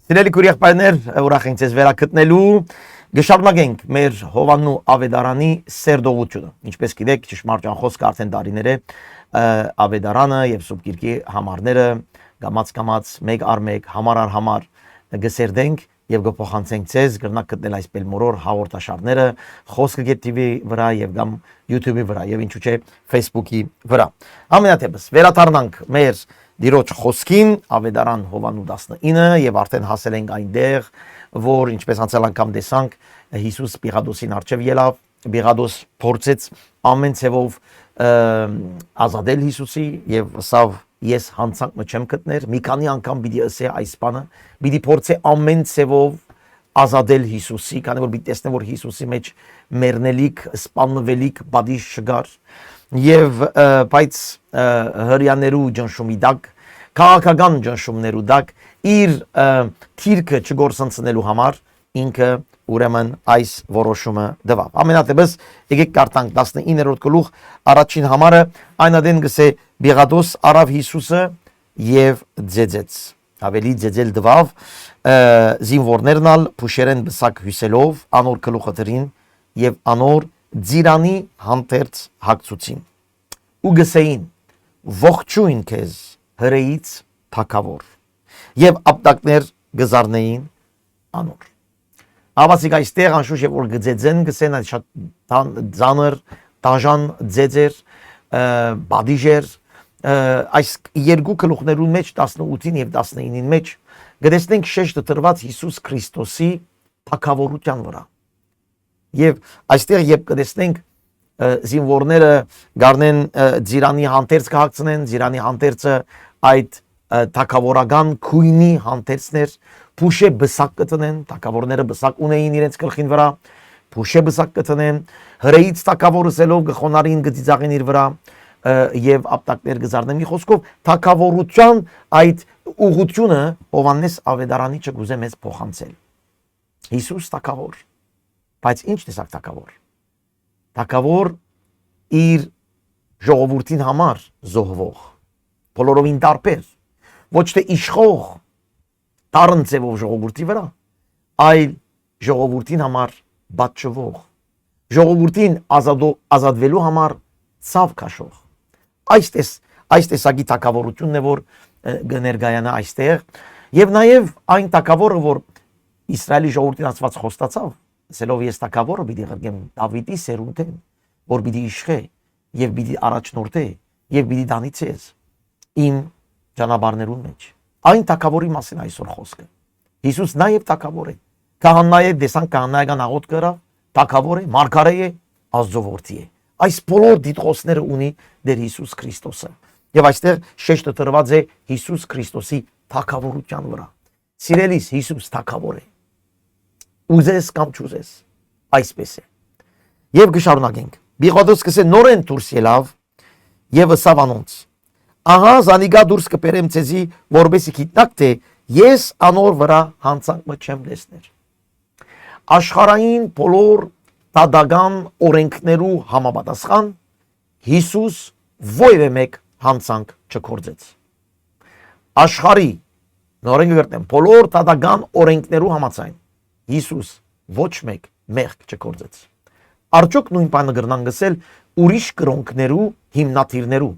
Սիրելի քուրիախբայրներ, ուրախ ենք ձեզ վերագտնելու։ Գշարունակենք մեր Հովաննու Ավետարանի սերդողությունը։ Ինչպես գիտեք, ճշմարտ խոսքը արդեն տարիներ է Ավետարանը եւ Սուրբ Գիրքի համարները գամած մեկ առ մեկ համար առ համար գսերդենք եւ գփոխանցենք ձեզ գրնակ գտնել այս բելմորոր հաղորդաշարները Խոսքը.TV վրա եւ կամ YouTube-ի վրա եւ ինչու՞ չէ Facebook-ի վրա։ Ամենատեպս վերադառնանք մեր Դիրոջ խոսքին Ավետարան Հովաննու 19 եւ արդեն հասել ենք այնտեղ, որ ինչպես անցյալ անգամ տեսանք, Հիսուս Պիղադոսին առջև ելավ, Պիղադոս փորձեց ամեն ցևով ազատել Հիսուսի եւ սավ ես հանցանք չեմ գտներ, մի քանի անգամ պիտի ասե այս բանը, պիտի փորձե ամեն ցևով ազատել Հիսուսի, քանի որ պիտի տեսնե որ Հիսուսի մեջ մեռնելիք, սպանվելիք բադիշ չգար եւ բայց հрьяներու ջնշումի դակ քաղաքական ջնշումներու դակ իր թիրքը չգործընծնելու համար ինքը ուրեմն այս որոշումը դվավ։ Ամենատեպս եկեք կարդանք 19-րդ գլուխ առաջին համարը այնադեն գսե Պիղադոս արավ Հիսուսը եւ ձեձեց ավելի ձեձել դվավ զինվորներն ալ փուշերեն բսակ հյուսելով անոր գլուխը դրին եւ անոր ձիրանի հանդերձ հագցուցին ու գսեին ողջույն քեզ հրեից թակավոր եւ ապտակներ գզարնեին անոր ավասիկ այստեղ անշուշտ եւ որ գծեծեն գսեն այդ շատ ծանր տաժան ձեծեր բադիժեր այս երկու գլուխներուն մեջ 18-ին եւ 19-ին մեջ գտեսնենք շեշտը տրված Հիսուս Քրիստոսի թակավորության վրա եւ այստեղ երբ կտեսնենք զինվորները գարնեն ձիրանի հանդերձ կհագցնեն ձիրանի հանդերձը այդ թակավորական քույնի հանդերձներ փուշե բսակ կտնեն թակավորները բսակ ունեին իրենց գլխին վրա փուշե բսակ կտնեն հրեից թակավորսելով գխոնարին գծիծաղին իր վրա եւ ապտակներ գզարնեն մի խոսքով թակավորության այդ ուղությունը Հովաննես Ավետարանի չգուզե մեզ փոխանցել Հիսուս թակավոր բայց ինչ տեսակ թակավոր թակավոր իր ժողովրդին համար զոհվող բոլորովին տարբեր ոչ թե իշխող տարն ձևով ժողովրդի վրա այլ ժողովրդին համար բաճվող ժողովրդին ազատվելու համար ցավ քաշող այս տեսակի թակավորությունն է որ կներկայանա այստեղ եւ նաեւ այն թակավորը որ Իսրայելի ժողովրդին ասված խոստացավ ասելով ես թակավորը պիտի ղրկեմ Դավիթի սերունդեն որ պիտի իշխե եւ պիտի առաջնորդե եւ պիտի դանի ցեզ իմ ճանապարհներուն մեջ այն թակավորի մասին այսօր խոսքը Հիսուս նաեւ թակավոր է քահանայե դեսան քահանայական աղոտ կրա թակավոր է մարգարե է Աստծո որդի է այս բոլոր դիտողները ունի դեր Հիսուս Քրիստոսը եւ այստեղ շեշտը տրված է Հիսուս Քրիստոսի թակավորության վրա սիրելիս Հիսուս թակավոր է ուզես կամ չուզես այսպես է եւ գշարունակենք Պիղադոս կսե նորեն դուրս ելավ եւ ըսավ անոնց ահա զանիգա դուրս կբերեմ ցեզի որբեսի գիտնաք թե ես անոր վրա հանցանք չեմ տեսներ աշխարհային բոլոր տադական օրենքներու համապատասխան Հիսուս ովևէ մեկ հանցանք չկործեց աշխարհի նորեն գերտեմ բոլոր տադական օրենքներու համաձայն Հիսուս ոչ մեկ մեղք չկործեց Արդյոք նույն բանը գրնան գսել ուրիշ կրոնքներու հիմնադիրներու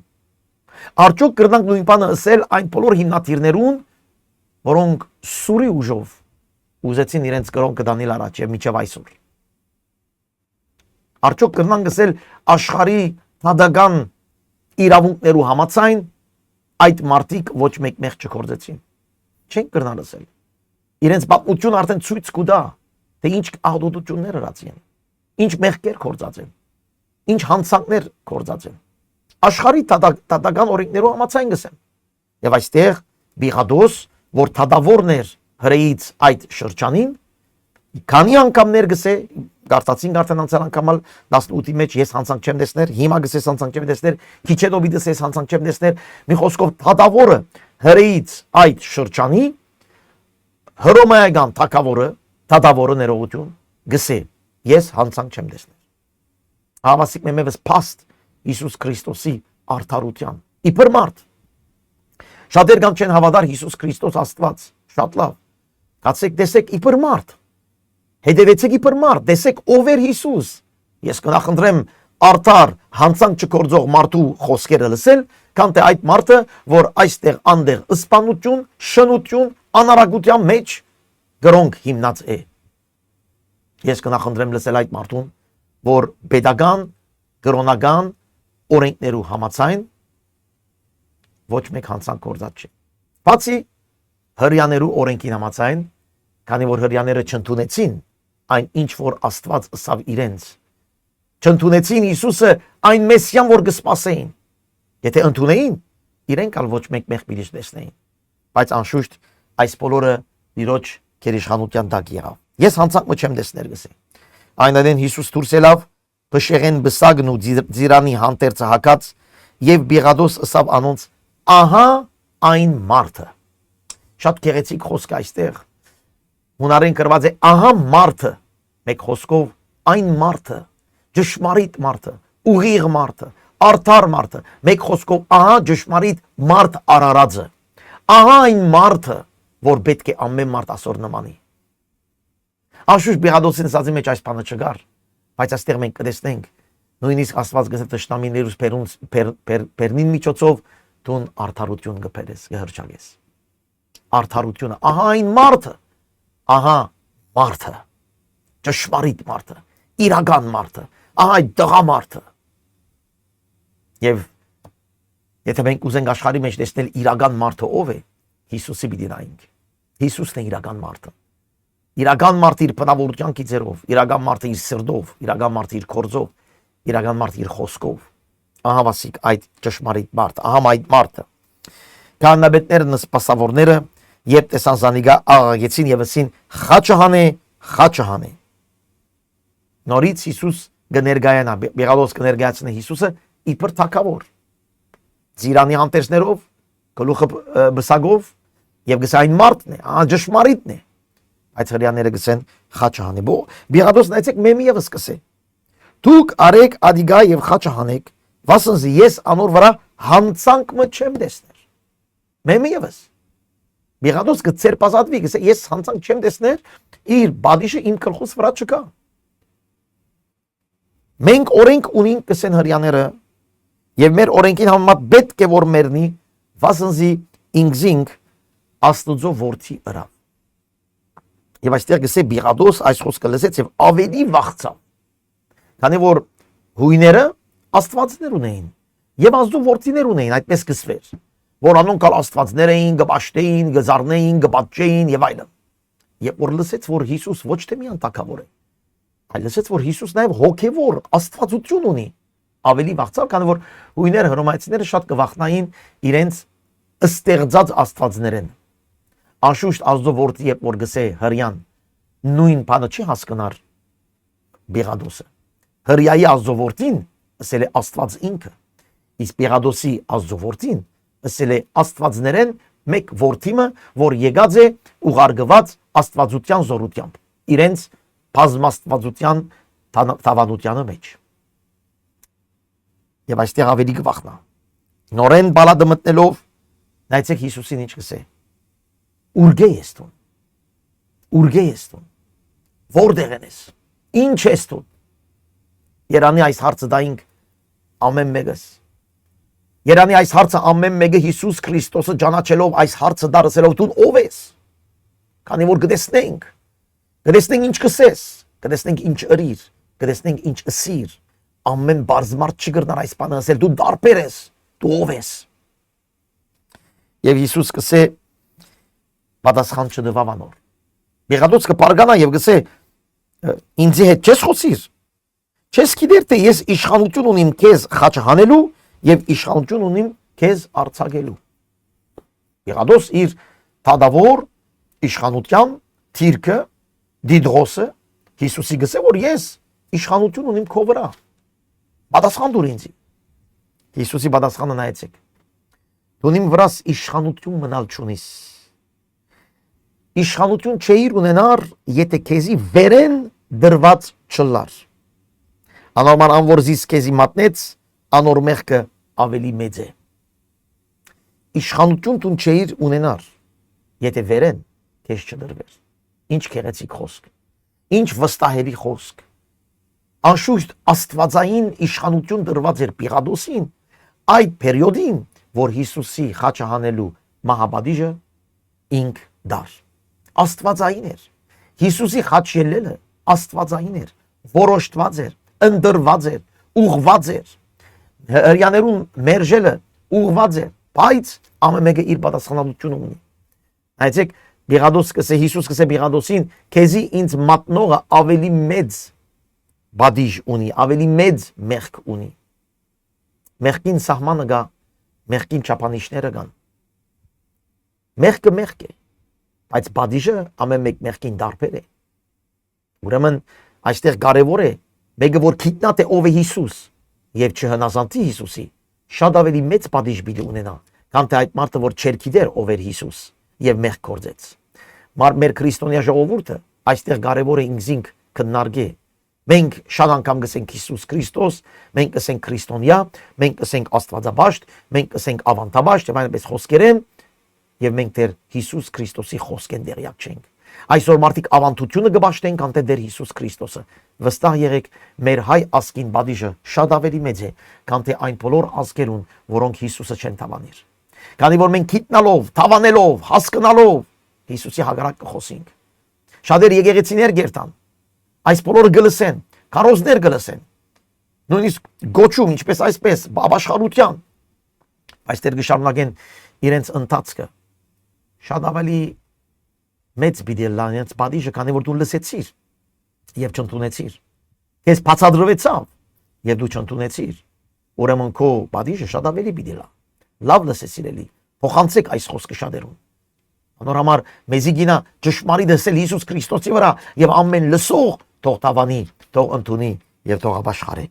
Արդյոք գրնան նույն բանը ասել այն բոլոր հիմնադիրներուն որոնք սուրի ուժով ուզեցին իրենց կրոնքը դանել առաջ եւ միջև այսօր Արդյոք գրնան գսել աշխարհի տադական իրավունքներու համաձայն այդ մարդիկ ոչ մեկ մեղք չկործեցին Չեն գրնան ասել Իրենց պատմություն արդեն ցույց կուտա թե ինչ աղտոտություններ հրացին Ինչ մեղքեր կործած են Ինչ հանցանքներ կործած են Աշխարհի տադական օրենքներով համաձայն գսեմ Եվ այստեղ Պիղադոս որ թադավորն էր հրեից այդ շրջանին քանի անգամներ գսե Գարտացին արդեն անցյալ անգամ 18-ի մեջ ես հանցանք չեմ տեսներ հիմա գսես հանցանք չեմ տեսներ քիչ հետո դիտես հանցանք չեմ տեսներ մի խոսքով թադավորը հրեից այդ շրջանի հռոմեական թադավորը ներողություն գսե Ես հանցանք չեմ տեսներ Հավասիկ մեմևս փաստ Հիսուս Քրիստոսի արդարության իբր մարդ Շատեր կամ չեն հավատար Հիսուս Քրիստոս Աստված շատ լավ Կացեք տեսեք իբր մարդ։ Հետևեցեք իբր մարդ, տեսեք ով էր Հիսուս։ Ես կնախընտրեմ արդար հանցանք չկործող մարդու խոսքերը լսել, քան թե այդ մարդը, որ այստեղ անդեղ ըսպանություն, շնություն, անարագության մեջ գրոնք հիմնած է։ Ես կնախընտրեմ լսել այդ մարդուն, որ pedagogan, կրոնական օրենքներու համաձայն ոչ մեկ հանցանք գործած չէ։ Բացի հրյաներու օրենքին համաձայն, քանի որ հրյաները չընդունեցին այն ինչ որ Աստված ըսավ իրենց, չընդունեցին Հիսուսը այն մեսիան, որ կսպասեին։ Եթե ընդունեին, իրենք ալ ոչ մեկ մեղբիրիչ տեսնեին։ Բայց անշուշտ այս բոլորը իրոջ գերիշխանության տակ եղավ։ Ես հանցանքը չեմ տեսներ գսե։ Այնադեն Հիսուս դուրս ելավ, բշեղեն բսագն ու ձիրանի հանդերձը հակած եւ Բիղադոս ըսավ անոնց. ահա այն մարդը։ Շատ գեղեցիկ խոսք այստեղ։ Հունարեն գրված է ահա մարդը, մեկ խոսքով այն մարդը, ճշմարիտ մարդը, ուղիղ մարդը, արդար մարդը, մեկ խոսքով ահա ճշմարիտ մարդ արարածը, ահա այն մարդը, որ պետք է ամեն մարդ ասոր նմանի։ Անշուշտ Բիղադոսին ասածի մեջ այս բանը չկար, բայց այստեղ մենք կտեսնենք նույնիսկ Աստված գսե տշնամիներուս բերնին միջոցով դուն արդարություն կբերես, կհրճագես։ Արդարությունը, ահա այն մարդը, ահա մարդը, ճշմարիտ մարդը, իրական մարդը, ահա այդ դղա մարդը։ Եվ եթե մենք ուզենք աշխարհի մեջ տեսնել իրական մարդը ով է, Հիսուսի պիտի նայենք։ Հիսուսն է իրական մարդը։ Իրական մարդը իր բնավորության գիծերով, իրական մարդը իր սրտով, իրական մարդը իր կորձով, իրական մարդը իր խոսքով։ Ահա վասիկ այդ ճշմարիտ մարդը, ահա այդ մարդը։ Քահանայապետներն սպասավորները երբ տեսան Զանիգա աղաղեցին եւ ասին խաչահանե, խաչահանե։ Նորից Հիսուս կներկայանա, Բիղադոս կներկայացնի Հիսուսը իբր թագավոր։ Ձիրանի անտերսներով, գլուխը բսագով եւ գսա այն մարդն է, ճշմարիտն է։ Այդ հрьяաները գսեն խաչահանե։ Բիղադոսն այցեք մեմի եւս կսե։ Դուք արեք ադիգա եւ խաչահանեք, վասնզի ես անոր վրա հանցանք մը չեմ տեսներ։ Մեմի եւս։ Բիղադոս կցերպազատվի գսե ես հանցանք չեմ տեսներ, իր բադիշը իմ գլխուս վրա չկա։ Մենք օրենք ունենք կսեն հрьяաները եւ մեր օրենքին համեմատ պետք է որ մեռնի, վասնզի ինքզինք Աստուծո որդի ըրավ։ Եվ այստեղ գսե Բիղադոս այս խոսքը լսեց եւ ավելի վախցավ։ Քանի որ հույները աստվածներ ունեին եւ Աստծո որդիներ ունեին, այդպես կսվեր, որ անոնք ալ աստվածներ էին, գբաշտեին, գզարնեին, գբաճեին եւ այլն։ Եվ որ լսեց, որ Հիսուս ոչ թե միան տակավոր է, այլ լսեց, որ Հիսուս նաեւ հոգեվոր աստվածություն ունի, ավելի վախցավ, քանի որ հույները հռոմայացիները շատ կվախնային իրենց ստեղծած աստվածներեն։ Անշուշտ Աստծո որդի երբ որ գսե հрьяան նույն բանը չի հասկանար Բիղադոսը։ Հрьяայի Աստծո որդին ասել է Աստված ինքը, իսկ Բիղադոսի Աստծո որդին ասել է աստվածներեն մեկ որդիմը, որ եկած է ուղարկված աստվածության զորությամբ, իրենց բազմաստվածության թավանությանը մեջ։ Եվ այստեղ ավելի կվախնա։ Նորեն բալադը մտնելով նայեցեք Հիսուսին ինչ կսե։ Ուրգե ես դու։ Ուրգե ես դու։ Որտեղ ես։ Ինչ ես դու։ Երանի այս հարցը դայինք ամեն մեկս։ Երանի այս հարցը ամեն մեկը Հիսուս Քրիստոսը ճանաչելով այս հարցը դարձելով դու ով ես։ Քանի որ կտեսնենք ինչ կսես, կտեսնենք ինչ ըրիր, կտեսնենք ինչ ըսիր։ Ամեն բարձմարդ չգրնար այս բանը ասել, դու դարբեր ես, դու ով ես։ Եվ Հիսուս կսե պատասխան չդվավ անոր։ Բիղադոս կպարգանա եւ գսե ինձի հետ չես խոսիր։ Չես գիտեր թե ես իշխանություն ունիմ քեզ խաչհանելու եւ իշխանություն ունիմ քեզ արձակելու։ Բիղադոս իր թադավոր իշխանության թիրքը դիդրոսը Հիսուսի գսե որ ես իշխանություն ունիմ քո վրա։ Պատասխան դուր ինձ։ Հիսուսի պատասխանը նայեցեք։ Դու իմ վրաս իշխանություն մնալ չունիս։ Իշխանություն չէիր ունենար, եթե քեզի վերեն դրված չլար։ Անորման անոր զիս քեզի մատնեց, անոր մեղքը ավելի մեծ է։ Իշխանություն դու չէիր ունենար, եթե վերեն քեզ չդրվեր։ Ինչ քեղեցիկ խոսք, ինչ վստահելի խոսք։ Անշուշտ աստվածային իշխանություն դրված էր Պիղադոսին այդ պերիոդին, որ Հիսուսի խաչը հանելու մահապատիժը ինք դար։ Աստվածային էր։ Հիսուսի խաչ ելելը աստվածային էր, որոշտված էր, ընդրված էր, ուղղված էր։ Հրյաներուն մերժելը ուղղված էր, բայց ամեն մեկը իր պատասխանատվությունը ունի։ Այցեք Պիղադոս կսե Հիսուս կսե Պիղադոսին, քեզի ինձ մատնողը ավելի մեծ բադիժ ունի, ավելի մեծ մեղք ունի։ Մեղքին սահմանը գա, մեղքին չափանիշները կան։ Մեղքը մեղք է, բայց բադիժը ամեն մեկ մեղքին դարբեր է։ Ուրեմն այստեղ կարևոր է, մեկը որ գիտնա թե ով է Հիսուս եւ չհնազանդի Հիսուսի, շատ ավելի մեծ բադիժ պիտի ունենա, քան թե այդ մարդը որ չէր գիտեր ով էր Հիսուս եւ մեղք կործեց։ Մեր քրիստոնյա ժողովուրդը այստեղ կարևոր է ինքզինք քննարկե։ Մենք շատ անգամ կսենք Հիսուս Քրիստոս, մենք կսենք քրիստոնյա, մենք կսենք աստվածաբաշտ, մենք կսենք ավանդաբաշտ եւ այնպես խոսքերեն, եւ մենք դեռ Հիսուս Քրիստոսի խոսքեն դերյակ չենք։ Այսօր մարդիկ ավանդությունը կբաշտեն, քան թե դեռ Հիսուս Քրիստոսը։ Վստահ եղեք, մեր հայ ազգին բադիժը շատ ավելի մեծ է, քան թե այն բոլոր ազգերուն, որոնք Հիսուսը չեն թավանիր։ Քանի որ մենք գիտնալով, թավանելով, հասկանալով Հիսուսի հակառակ կխոսենք։ Շատեր եկեղեցիներ գերտան, այս բոլորը գլսեն, քարոզներ գլսեն, նույնիսկ գոչում, ինչպես այսպես, ապաշխարության, բայց դեռ կշարունակեն իրենց ընթացքը։ Շատ ավելի մեծ պիտի լանց բադիժը, քանի որ դու լսեցիր եւ չընդունեցիր։ Քեզ բացադրվեցավ եւ դու չընդունեցիր։ Ուրեմն քո բադիժը շատ ավելի պիտի լա։ Լավ լսես իրելի, փոխանցեք այս խոսքը շատերուն։ Անորամար մեզի գինա ճշմարիտ դասել Հիսուս Քրիստոսի վրա եւ ամեն լսող թող տավանի, թող ընդունի եւ թող ապաշխարի։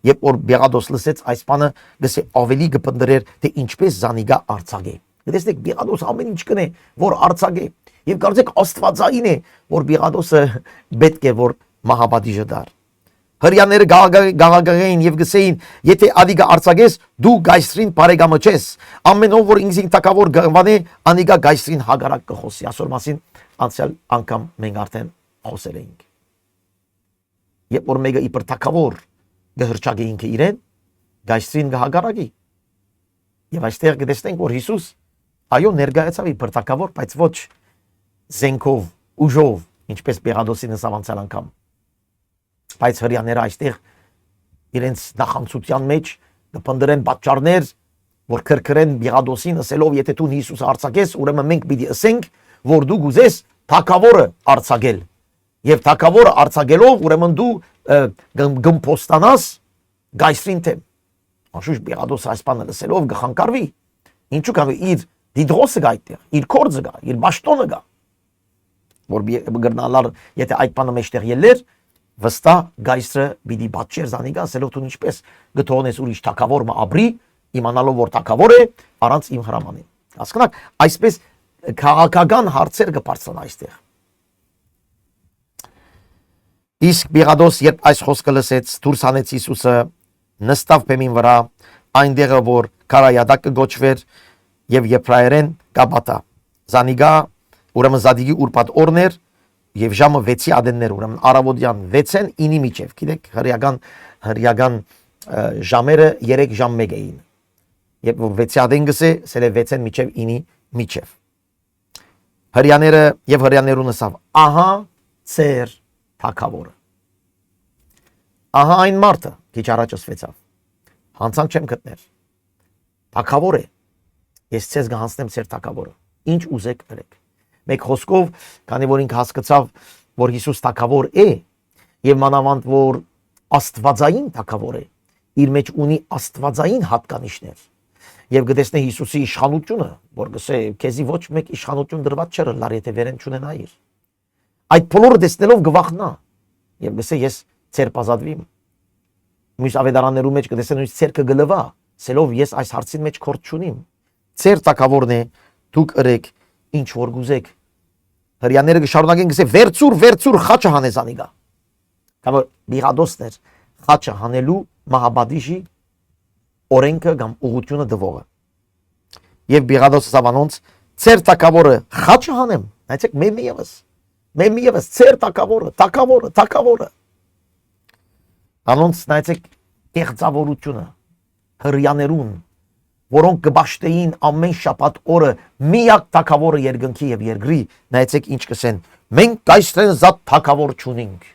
Երբ որ Պիղադոս լսեց այս բանը, գսե ավելի կպնդրեր թե ինչպես զանիգա արցագե։ Գտեսնեք Պիղադոս ամեն ինչ կնե որ արցագե եւ կարծեք աստվածային է որ Պիղադոսը պետք է որ մահապատիժը դար։ Հրյաները գաղագաղային եւ գսեին, եթե ադիգա արցագես, դու գայսրին բարեկամը չես։ Ամեն ով որ ինքին տակավոր գվանե, անիգա գայսրին հագարակ կխոսի։ Այսօր մասին անցյալ անգամ մենք արդեն խոսել էինք։ Երբ որ մեկը իբր տակավոր գհրճագի ինքը իրեն, գայսրին գահագարակի։ Եվ այստեղ կտեսնենք որ Հիսուս այո ներկայացավ իբր տակավոր, բայց ոչ զենքով, ուժով, ինչպես Պիղադոսին անցյալ անգամ։ Բայց հրյաները այստեղ իրենց նախանցության մեջ կփնդրեն պատճառներ, որ քրքրեն Պիղադոսին ասելով, եթե դու Հիսուսը արձակես, ուրեմն մենք պիտի ասենք, որ դու գուզես թագավորը արձակել։ Եվ թագավորը արձակելով, ուրեմն դու գմփոստանաս գայսրին թեմ։ Անշուշտ Պիղադոսը այս բանը ասելով գխանկարվի։ Ինչու՞ կա իր դիդրոսը գա այդտեղ, իր կորձը գա, իր բաշտոնը գա։ Որ գրնալար, եթե այդ բանը մեջտեղ ելներ, վստահ գայսրը պիտի բաչեր զանիգա, ասելով դու ինչպես գթողնես ուրիշ թագավոր մը ապրի, իմանալով որ թագավոր է, առանց իմ հրամանի։ Հասկանաք, այսպես քաղաքական հարցեր կբարձրան այստեղ։ Իսկ Պիղադոս երբ այս խոսքը լսեց, դուրս հանեց Հիսուսը, նստավ բեմին վրա, այնտեղը որ Կարայադակ կգոչվեր եւ եբրայերեն կաբատա։ Զանիգա ուրեմն Զադիգի ուրբաթ օրներ եւ ժամը 6-ի ադեններ, ուրեմն առավոտյան 6-ին 9-ի միջև, գիտեք, հրյական ժամերը 3 ժամ 1 էին։ Երբ որ 6-ի ադեն գսե, սել է 6-ին միջև 9-ի միջև։ Հրյաները եւ հրյաներուն ասավ. ահա ծեր թագավորը։ Ահա այն մարդը, քիչ առաջ ասվեցավ։ Հանցանք չեմ գտներ։ Թագավոր է։ Ես ցեզ կհանձնեմ ծեր թագավորը։ Ինչ ուզեք ըրեք։ Մեկ խոսքով, քանի որ ինքը հասկացավ, որ Հիսուս թագավոր է, եւ մանավանդ որ աստվածային թագավոր է, իր մեջ ունի աստվածային հատկանիշներ, եւ գտեսնե Հիսուսի իշխանությունը, որ գսե քեզի ոչ մեկ իշխանություն դրված չէ, լար եթե վերեն չունենայիր։ Այդ բոլորը տեսնելով գվախնա եւ գսե ես ծեր բազատվիմ։ Մյուս ավետարաններու մեջ գտեսնե նույնիսկ ծերքը գլվա, սելով ես այս հարցին մեջ քորդ չունիմ։ Ծեր թագավորն է, դուք ըրեք ինչ որ գուզեք։ Հրյաները կշարունակեն գսե վերցուր խաչը հանես անիգա։ Կամ Պիղադոսն էր խաչը հանելու մահապատիժի օրենքը կամ ուղղությունը դվողը։ Եվ Պիղադոսը սավանոնց ծեր թագավորը խաչը հանեմ, նայեցեք մեմը եւս։ Մեմ եւս ծեր թակավորը։ Անոնց նայեցեք կեղծավորությունը, հրյաներուն, որոնք կբաշտեին ամեն շաբաթ օրը միակ թակավորը երկնքի եւ երկրի, նայեցեք ինչ կսեն, մենք այստեղ զատ թակավոր չունենք,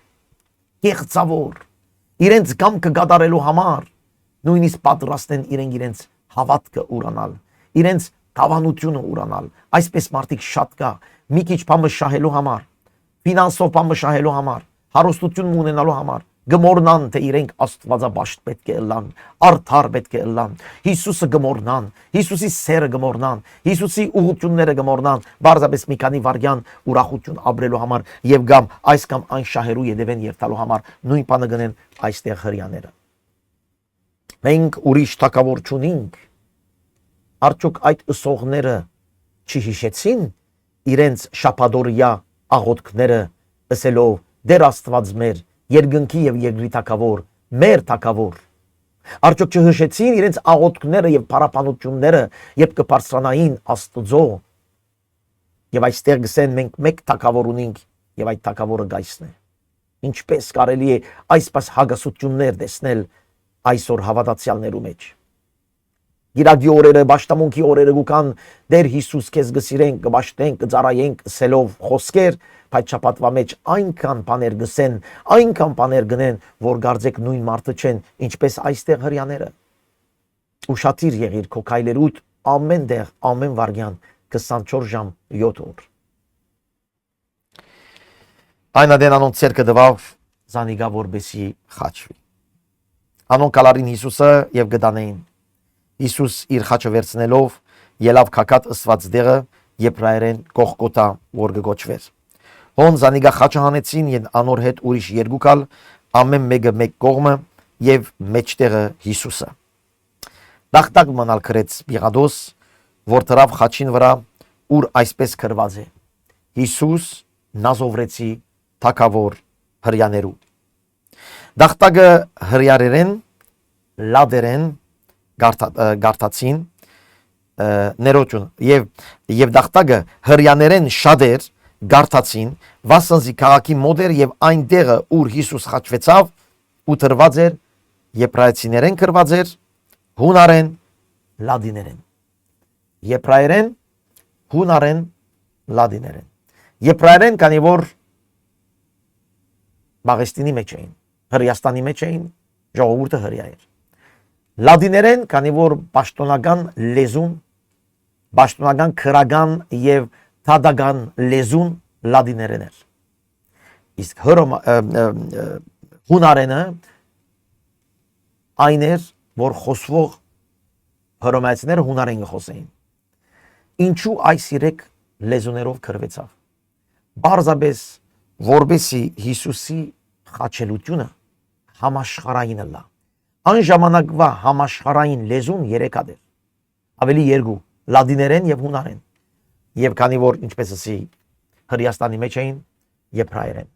կեղծավոր, իրենց կամքը գադարելու համար, նույնիսկ պատրաստ են իրենց հավատքը ուրանալ, իրենց հավանությունը ուրանալ, այսպես մարդիկ շատ կա, մի քիչ բամը շահելու համար, ֆինանսով բամը շահելու համար, հարստություն ունենալու համար, գմորնան թե իրենք աստվածաբաշտ պետք է ըլլան, արդար պետք է ըլլան, Հիսուսը գմորնան, Հիսուսի սերը գմորնան, Հիսուսի ուղղությունները գմորնան, բարձրապես մի քանի վարյան ուրախություն ապրելու համար եւ գամ այս կամ այն շահերու յետևեն երթալու համար նույն բանը գնեն այստեղ հрьяաները։ Մենք ուրիշ թակավոր չունենք, արդյոք այդ ըսողները չհիշեցին իրենց շաբաթօրյա աղոթքները ըսելով դեր Աստված մեր երկնքի եւ երկրի թակավոր, մեր թակավոր, արդյոք չհիշեցին իրենց աղոթքները եւ փառապանությունները, երբ կբարձրանային Աստծո եւ այստեղ գսեն մենք մեկ թակավոր ունենք եւ այդ թակավորը գայսն է։ Ինչպես կարելի է այսպես հագասություններ տեսնել այսօր հավատացյալներու մեջ։ Գիրագի օրերը, բաշտամունքի օրերը գուկան դեր Հիսուս քեզ գսիրենք, կբաշտենք, կծառայենք սելով խոսքեր, բայց շաբաթվա մեջ այնքան բաներ գսեն, այնքան բաներ գնեն, որ գարձեք նույն մարդը չեն, ինչպես այստեղ հрьяաները։ Ուշադիր եղիր քո քայլերուդ ամեն դեղ, ամեն վարյան 24 ժամ 7 օր։ Այն ադեն անոնց ցերկը դվավ զանիգա որբեսի խաչվի։ Անոնք կալարին Հիսուսը եւ գտանեին։ Հիսուս իր խաչը վերցնելով ելավ քակատ ըսված դեղը եբրայերեն Գողգոթա, որ գոչվեր։ Հոն զանիգա խաչը հանեցին եւ անոր հետ ուրիշ երկու կալ, ամեն մեկը մեկ կողմը եւ մեջտեղը Հիսուսը։ Դախտակ մնալ քրեց Պիղադոս, որ դրավ խաչին վրա, ուր այսպես գրված է. Հիսուս Նազովրեցի թակավոր հрьяաներու։ Դախտակը հрьяերեն լադերեն գարտացին ներոջուն եւ դախտակը հрьяաներեն շատեր գարտացին վասնզի քաղաքի մոդեր եւ այն դեղը ուր Հիսուս խաչվեցավ ու դրված էր եբրայեցիներեն գրված էր հունարեն լադիներեն եբրայերեն հունարեն լադիներեն եբրայերեն քանի որ Բաղեստինի մեջ էին Հրեաստանի մեջ էին ժողովուրդը հрья էր լադիներեն քանի որ պաշտոնական լեզուն պաշտոնական քրական եւ թադական լեզուն լադիներեն էր իսկ հունարենը այն էր որ խոսվող հռոմեացիները հունարեն խոսեին ինչու այս երեք լեզուներով գրվեցավ բարձրապես որբեսի Հիսուսի խաչելությունը համաշխարհային լա այն ժամանակվա համաշխարհային լեզուն երեք էր ավելի երկու լադիներեն եւ հունարեն եւ քանի որ ինչպես ասի Հրեաստանի մեջ էին եբրայերեն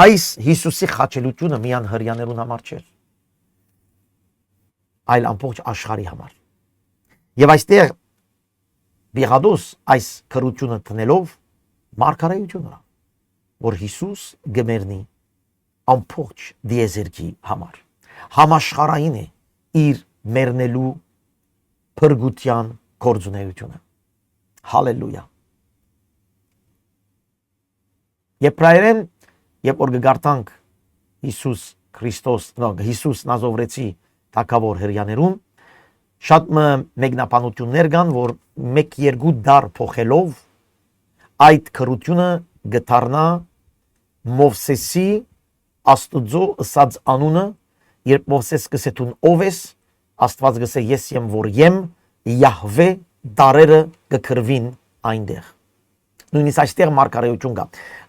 այս Հիսուսի խաչելությունը միան հрьяաներուն համար չէր այլ ամբողջ աշխարհի համար եւ այստեղ Պիղադոս այս քրությունը տնելով մարգարեություն ուրա որ Հիսուս գմերնի ամբողջ դիեզերքի համար համաշխարհային է իր մեռնելու փրկության գործունեությունը հալելույա եբրայերեն երբ որ գարտանք Հիսուս Քրիստոս Հիսուս Նազովրեցի թակավոր հрьяաներուն շատ մեկնաբանություններ կան որ 1-2 դար փոխելով այդ քրությունը գտարնա Մովսեսի Աստուծո ըսած անունը երբ Մովսես գսեթուն ով ես Աստված գսե ես եմ որ եմ Յահվե դարերը գկրվին այնտեղ նույնիսկ այստեղ մարգարեություն կա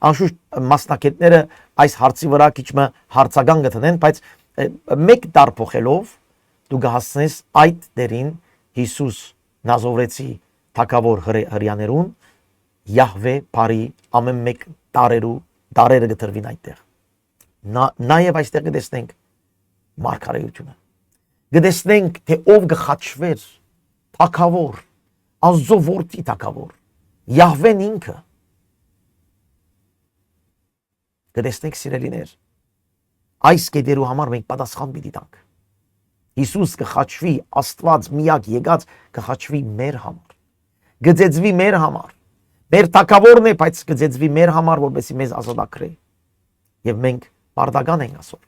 անշուշտ մասնակիցները այս հարցի վրա քիչ մը հարցական գտնեն բայց մեկ դար փոխելով դու կհասնես այդ դերին Հիսուս Նազովրեցի թակավոր հрьяաներուն Յահվե բարի ամեն մեկ դարերը գտրվին այդտեղ նաեւ այստեղ կտեսնենք մարգարեությունը կտեսնենք թե ով գխաչվեր թակավոր Աստծո որդի թակավոր Յահվեն ինքը Գտեսնեք սիրելիներ, այս կետերու համար մենք պատասխան պիտի տանք։ Հիսուս կխաչվի, Աստված միակ եկած կխաչվի մեր համար, գծեծվի մեր համար, մեր թակավորն է, բայց գծեծվի մեր համար, որպեսզի մեզ ազատագրի։ Եվ մենք բարդական ենք ասոր։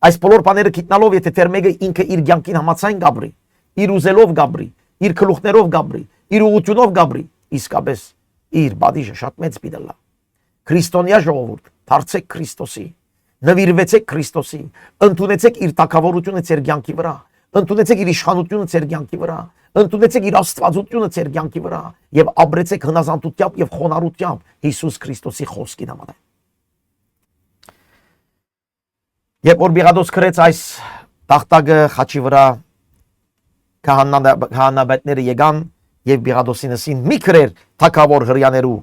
Այս բոլոր բաները գիտնալով, եթե թեր մեկը ինքը իր կյանքին համաձայն գաբրի, իր ուզելով գաբրի, իր գլուխներով գաբրի, իր ուղղությունով գաբրի, իսկապես իր բադիժը շատ մեծ պիտի լա։ Քրիստոնյա ժողովուրդ, դարձեք Քրիստոսի, նվիրվեցեք Քրիստոսի, ընդունեցեք իր թակավորությունը ձեր կյանքի վրա, ընդունեցեք իր իշխանությունը ձեր կյանքի վրա, ընդունեցեք իր աստվածությունը ձեր կյանքի վրա եւ ապրեցեք հնազանդությամբ եւ խոնարհությամբ Հիսուս Քրիստոսի խոսքի նման։ Երբ որ Բիղադոս գրեց այս տախտակը խաչի վրա, քահանաբետները եկան եւ Բիղադոսին ասին՝ մի քրեր թակավոր հрьяներու,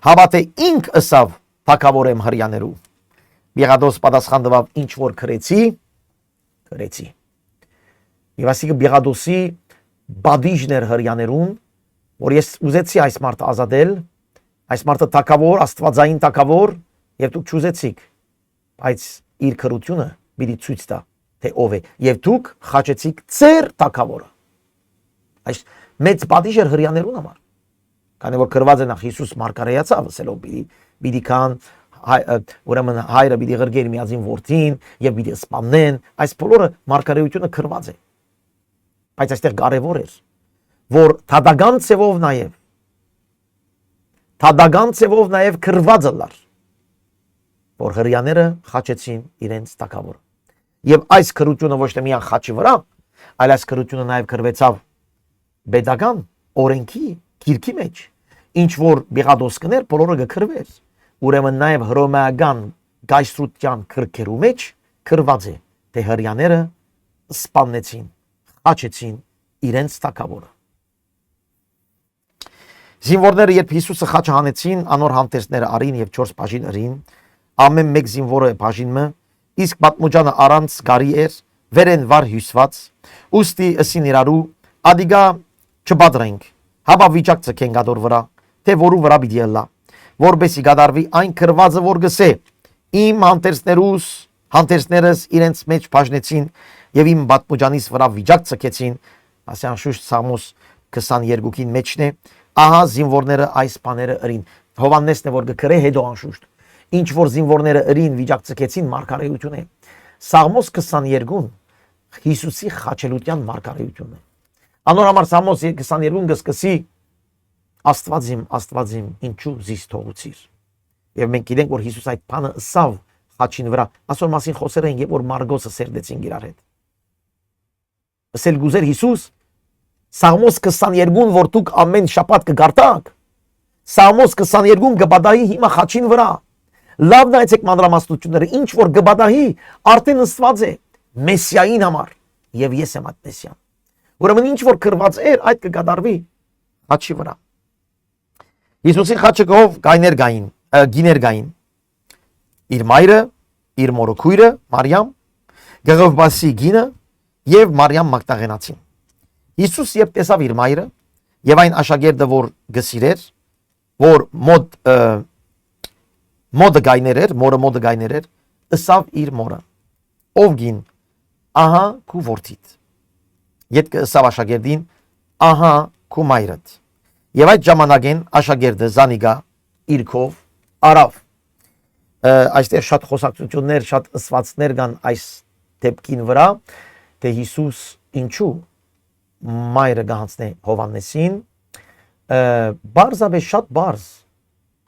հավա թե ինք ըսավ թակավոր եմ հрьяներու։ Բիղադոս պատասխան տվավ՝ ինչ որ քրեցի։ Եվ ասիկը Բիղադոսի բադիժն էր հрьяներուն, որ ես ուզեցի այս մարդը ազատել, այս մարդը թակավոր, աստվածային թակավոր, եւ դուք չուզեցիք, բայց իր քրությունը պիտի ցույց տա, թե ով է, եւ դուք խաչեցիք ծեր թակավորը։ Այս մեծ բադիժ էր հрьяներուն համար, քանի որ գրված է նախ Հիսուս մարգարեացավ, ասելով պիտի կան, ուրեմն հայրը պիտի ղրգեր միածին որդին եւ պիտի սպանեն, այս բոլորը մարգարեությունը գրված է։ Բայց այստեղ կարևոր էր, որ թադական ծևով նաեւ գրված էր, որ հрьяները խաչեցին իրենց թակավորը։ Եվ այս քրությունը ոչ թե միայն խաչի վրա, այլ այս քրությունը նաև գրվեցավ պետական օրենքի գիրքի մեջ, ինչ որ Բիղադոս կներ, բոլորը կգրվեր։ Ուրեմն նաև հռոմեական գայստրության քրքերու մեջ գրված է, թե հрьяները սպանեցին, խաչեցին իրենց թակավորը։ Զինվորները երբ Հիսուսը խաչը հանեցին, անոր համտեսները արին եւ 4 բաժին արին, ամեն մեկ զինվորը բաժինը, իսկ պատմուջանը առանց գարի էր, վերեն վար հյուսված, ուստի ըսին իրարու, ադիգա չբադրենք, հավա վիճակ ծկեն գադոր վրա, թե որու վրա պիտի ելլա, որբեսի գադարվի այն քրվածը, որ գսե, իմ հանտերսներս իրենց մեջ բաժնեցին եւ իմ պատմուջանից վրա վիճակ ծկեցին, ասյան շուշտ Սամոս 22-ին մեջն է, ահա զինվորները այս բաները ըրին։ Հովաննեսն է որ գկրե հետո անշուշտ ինչ որ զինվորները ըրին վիճակ ծկեցին մարգարեություն է։ Սաղմոս 22-ն Հիսուսի խաչելության մարգարեությունն է։ Անոր համար Սաղմոս 22-ն գսկսի Աստված իմ ինչու զիս թողուցիր։ Եվ մենք գիտենք որ Հիսուս այդ բանը ըսավ խաչին վրա, ասոր մասին խոսեր են եւ որ Մարգոսը սերդեցին իրար հետ։ Ասել գուզեր Հիսուս Սաղմոս 22-ն որ դուք ամեն շաբաթ կգարտակ, Սաղմոս 22-ն գբադայի հիմա խաչին վրա։ Լավ նայեցեք մանրամասնությունները, ինչ որ գբադահի արդեն ըստված է Մեսիային համար եւ ես եմ այդ Մեսիան։ Ուրեմն ինչ որ գրված էր, այդ կգադարվի խաչի վրա։ Հիսուսի խաչը գով գիներ գային։ Իր մայրը, իր մորը քույրը Մարիամ, Գեղովբասի գինը եւ Մարիամ Մագդաղենացին։ Հիսուս երբ տեսավ իր մայրը եւ այն աշակերտը որ գսիրեր, որ մոդը գայներ էր, ըսավ իր մորը. ով գին, ահա քու որդիդ։ Ետքը ըսավ աշակերտին, ահա քու մայրդ։ Եվ այդ ժամանակեն աշակերտը Զանիգա իրքով արավ։ Այստեղ շատ խոսակցություններ, շատ ըսվածքներ կան այս դեպքին վրա, թե Հիսուս ինչու մայրը գահանցնե Հովաննեսին, բարձավե շատ բարձ,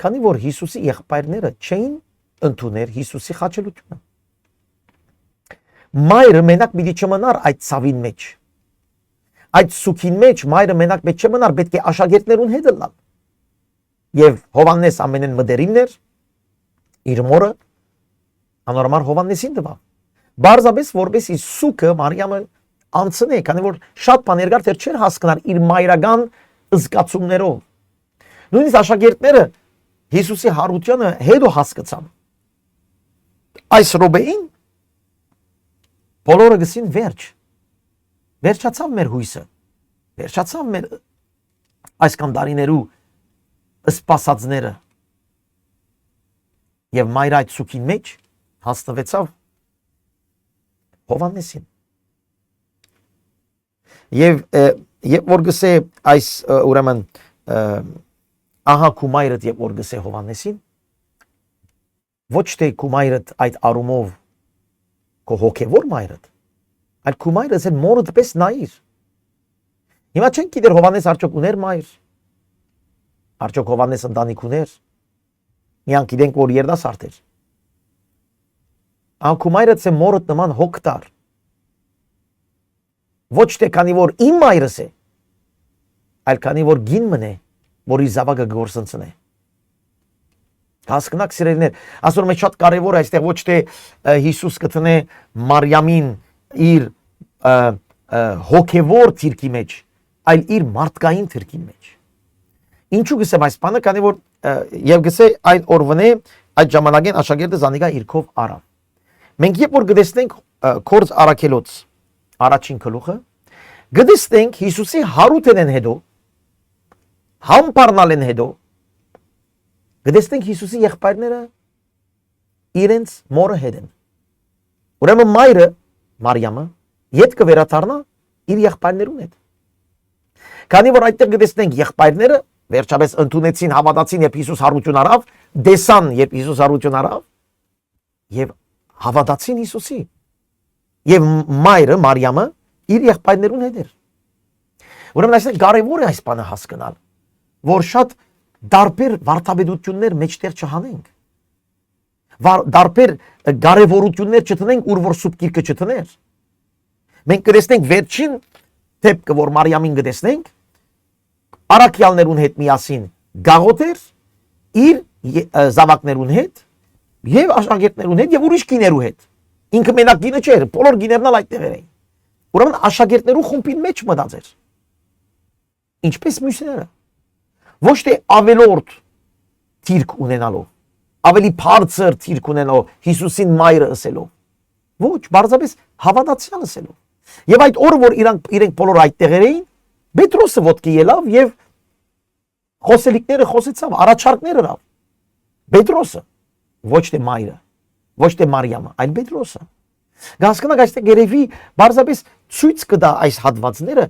քանի որ Հիսուսի եղբայրները չէին ընդուներ Հիսուսի խաչելությունը։ Մայրը մենակ պիտի չմնար այդ ցավին մեջ, այդ սուքին մեջ մայրը մենակ պետք չմնար, պետք է աշակերտներուն հետ լալ։ Եվ Հովաննես ամենեն մդերիմն էր, իր մորը անորմար Հովաննեսին տվավ։ Բարձաբես որպեսի սուքը Մարիամը անցնե, քանի որ շատ բաներ կար, թե չէր հասկանար իր մայրական զգացումներով։ Նույնիսկ աշակերտները Հիսուսի հարությունը հետո հասկացան։ Այս րոպեին բոլորը գսին վերջ։ Վերջացավ մեր հույսը։ Վերջացավ մեր այս կանդարիներու սպասածները։ եւ մայր այդ սուքին մեջ հասնվեցավ Հովանեսին։ Եվ որ գսե այս ուրեմն ահա քու մայրդ եւ որ գսե Հովանեսին, ոչ թե քու մայրդ այդ արումով քո հոգեվոր մայրդ, այլ քու մայրը զեն մորդ պես նայիր։ Հիմա չենք գիտեր Հովանես արդյոք ուներ մայր, արդյոք Հովանես ընտանիք ուներ, միան գիտենք որ երդասարդ էր։ Ահա քու մայրդ զեն մորդ նման հոգ տար, ոչ թե քանի որ իմ մայրս է, այլ քանի որ գին մնե, որ իր զավակը գործընծնե։ Հասկնաք սիրելիներ, ասում եմ շատ կարևոր է այստեղ ոչ թե Հիսուս կտնե Մարիամին իր հոգևոր թիրքի մեջ, այլ իր մարդկային թիրքի մեջ։ Ինչու գսեմ այս բանը, քանի որ եւ գսե այն օրվնե այդ ժամանակին աշակերտը զանիգա իրքով արավ։ Մենք երբ որ գտեսնենք Կորձ Արաքելոց առաջին գլուխը, գտեսնենք Հիսուսի հարութենեն հետո, համբարնալեն հետո, գտեսնենք Հիսուսի եղբայրները իրենց մորը հետ են։ Ուրեմն մայրը Մարիամը ետ կվերադառնա իր եղբայրներուն հետ։ Քանի որ այդտեղ գտեսնենք եղբայրները վերջապես ընդունեցին, հավատացին, երբ Հիսուս հարություն արավ, դեսան, երբ Հիսուս հարություն արավ, եւ հավատացին Հիսուսի։ Եվ մայրը Մարիամը իր եղբայրներուն հետ էր։ Ուրեմն այսինքն կարևոր է այս բանը հասկանալ, որ շատ դարբեր վարդապետություններ մեջտեղ չհանենք, դարբեր կարևորություններ չտնենք, ուր որ սուտ գիրքը չտներ։ Մենք կտեսնենք վերջին դեպքը, որ Մարիամին կտեսնենք, առաքյալներուն հետ միասին գաղութ էր իր զավակներուն հետ եւ աշակերտներուն հետ եւ ուրիշ գիներու հետ։ Ինքը մենակ գինը չէր, բոլոր գիներն էլ այդտեղ էին։ Ուրեմն աշակերտներու խումբին մեջ մտած էր։ Ինչպես մյուսները։ Ոչ թե ավելորդ թիրք ունենալով, ավելի բարձր թիրք ունենալով, Հիսուսին մայրը ըսելով։ Ոչ, բարձրապես հավատացյալ ըսելով։ Եվ այդ օրը, որ իրենք բոլոր այդտեղ էին, Պետրոսը ոտքի ելավ եւ խոսելիքները խոսեցավ, առաջարկներ ըրավ։ Պետրոսը, ոչ թե մայրը, ոչ թե Մարիամը, այլ Պետրոսը։ Հասկանաք, այստեղ երևի բարձրապես ցույց կտա այս հատվածները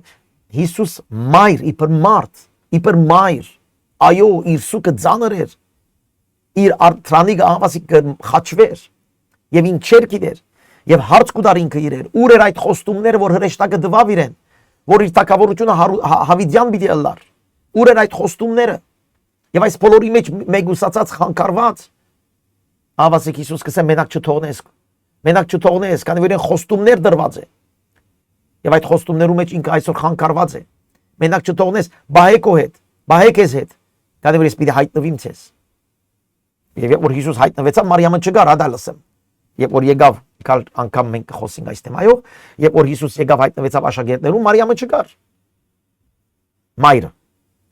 Հիսուս մայր, իբր մարդ, իբր մայր, այո, իր սուկը ծանր էր, իր արթրանիկը ահավասիկ կխաչվեր, եւ ինչ չեր գիտեր, եւ հարց կուտար ինքը իրեր, ուր էր այդ խոստումները, որ հրեշտակը դվավ իրեն, որ իր թակավորությունը հավիդյան պիտի ըլլար, ուր էր այդ խոստումները, եւ այս բոլորի մեջ մեգուսացած խանգարված, ահավասիկ Հիսուս կսե մենակ չթողնես, քանի որ իրեն խոստումներ դրված է, եւ այդ խոստումներու մեջ ինքը այսօր խանգարված է, մենակ չթողնես, բահե քո հետ, բահե քեզ հետ, քանի որ ես պիտի հայտնվիմ ցես։ Եվ երբ որ Հիսուս հայտնվեցավ, Մարիամը չգար, հադա լսեմ։ Երբ որ եկավ, կալ անգամ մենք կխոսենք այս թեմայով, երբ որ Հիսուս եկավ հայտնվեցավ աշակերտներուն, Մարիամը չգար։ Մայրը։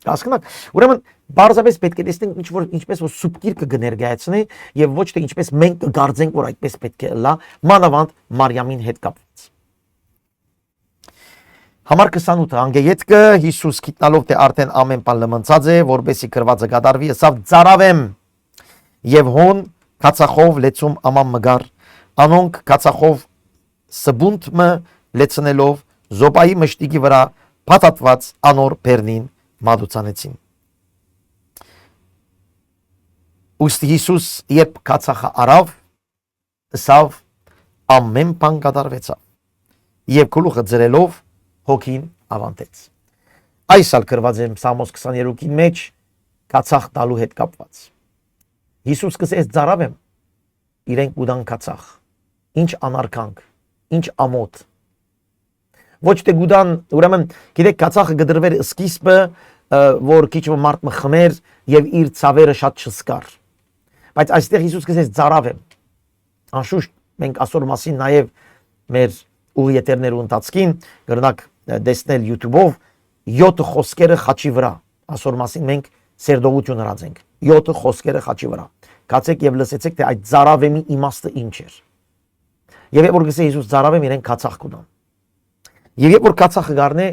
Հասկանաք, ուրեմն բարձրապես պետք է տեսնենք ինչպես որ սուտ գիրքը կներկայացնի եւ ոչ թե ինչպես մենք կգարձենք, որ այդպես պետք է լա, մանավանդ Մարիամին հետ կապված։ Համար 28 անգեյետքը Հիսուս գիտնալով թե արդեն ամեն բան լմնցած է, որբեսի գրվածը կատարվի, ասավ ծարավեմ եւ հոն կացախով լեցում աման մգար, անոնք կացախով սբունտը լեցնելով զոպայի մշտիկի վրա փաթաթված անոր բերնին մադուցանեցին։ Ուստի Հիսուս երբ կացախը արավ, ասավ ամեն բան կատարվեցավ եւ գլուխը ձրելով հոգին ավանտեց։ Այս ալ գրված է Սամոս 23-ի մեջ կացախ տալու հետ կապված։ Հիսուս կսես ծարավ եմ, իրենք ուդան կացախ, ինչ անարքանք, ինչ ամոթ։ Ոչ թե գուդան, ուրեմն գիտեք կացախը գդրվեր սկիզբը, որ քիչ մարդ մխմեր եւ իր ցավերը շատ չսկար։ Բայց այստեղ Հիսուս կսես ծարավ եմ։ Անշուշտ մենք ասոր մասին նաեւ մեր ուղիետերներու ընթացքին գրնակ դեսնել YouTube-ով 7 խոսքերը խաչի վրա։ Ասոր մասին մենք սերդողություն հրացենք 7 խոսքերը խաչի վրա։ Կացեք եւ լսեցեք թե այդ ծարավեմի իմաստը ինչ էր։ Եվ երբ որ գսե Հիսուս ծարավեմ իրեն կացախ կունան։ Եվ երբ որ կացախը գարնե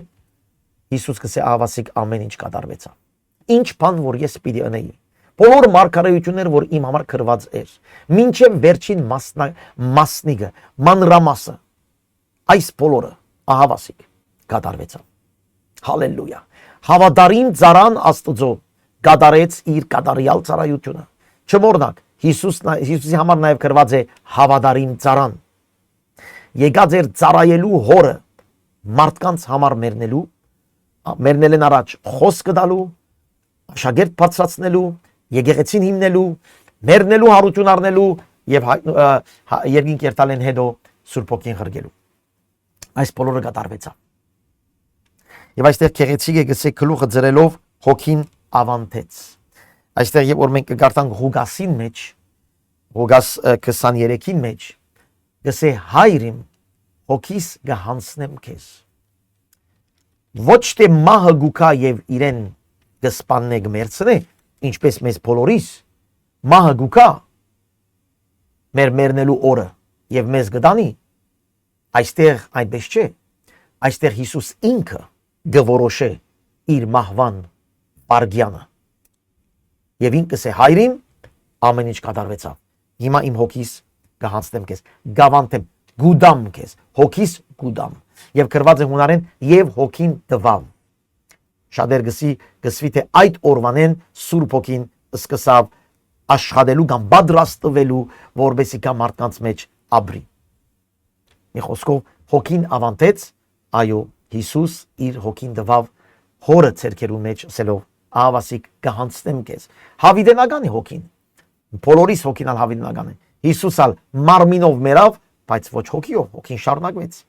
Հիսուս գսե ահավասիկ ամեն ինչ կատարվեցավ։ Ինչ բան որ ես պիտի անեի։ բոլոր մարգարեությունները, որ իմ համար գրված էր, մինչև վերջին մասնիկը, մանրամասը, այս բոլորը ահավասիկ կատարվեցավ։ Հալելույա։ Հավատարիմ ծառան Աստծո կատարեց իր կատարյալ ծառայությունը։ Չմոռնաք, Հիսուսի համար նաև գրված է հավատարիմ ծառան։ Եկած էր ծառայելու հորը մարդկանց համար մեռնել են առաջ խոսքը տալու, աշակերտ բարձրացնելու, եկեղեցին հիմնելու, մեռնելու հարություն առնելու եւ երկինք երթալեն հետո Սուրբ Հոգին ղրգելու։ Այս բոլորը կատարվեցավ։ Եվ այստեղ քեղեցիկ է գսե գլուխը ձրելով Հոգին ավանտեց։ Այստեղ երբ որ մենք կգարտանք Ղուգասին մեջ, Ղուգաս 23-ին մեջ, գսե հայրիմ Հոգիս կհանցնեմ քեզ։ Ոչ թե մահը գուքա եւ իրեն կսպաննե գմերցնե, ինչպես մեզ բոլորիս, մահը գուքա մեր մեռնելու օրը եւ մեզ գտանի, այստեղ այդպես չէ, այստեղ Հիսուս ինքը գորոշե իր մահվան բարգյանը եւ ինքս է հայրին ամեն ինչ կատարվեցավ։ Հիմա իմ հոգիս կհանցնեմ քեզ, գավանտեմ, գուդամ քեզ, հոգիս գուդամ։ Եվ գրված է հունարեն եւ հոգին տվավ։ Շատեր գսվի թե այդ օրվանեն Սուրբ Հոգին սկսավ աշխատելու կամ պատրաստվելու, որբեսի կա մարդկանց մեջ ապրի։ Մի խոսքով հոգին ավանտեց, այո, Հիսուս իր հոգին տվավ հորը ցերկերու մեջ ասելով ահավասիկ կհանցնեմ քեզ։ Հավիտենական է հոգին։ Բոլորիս հոգին ալ հավիտենական է։ Հիսուս ալ մարմինով մեռավ, բայց ոչ հոգիով, հոգին շարունակվեց։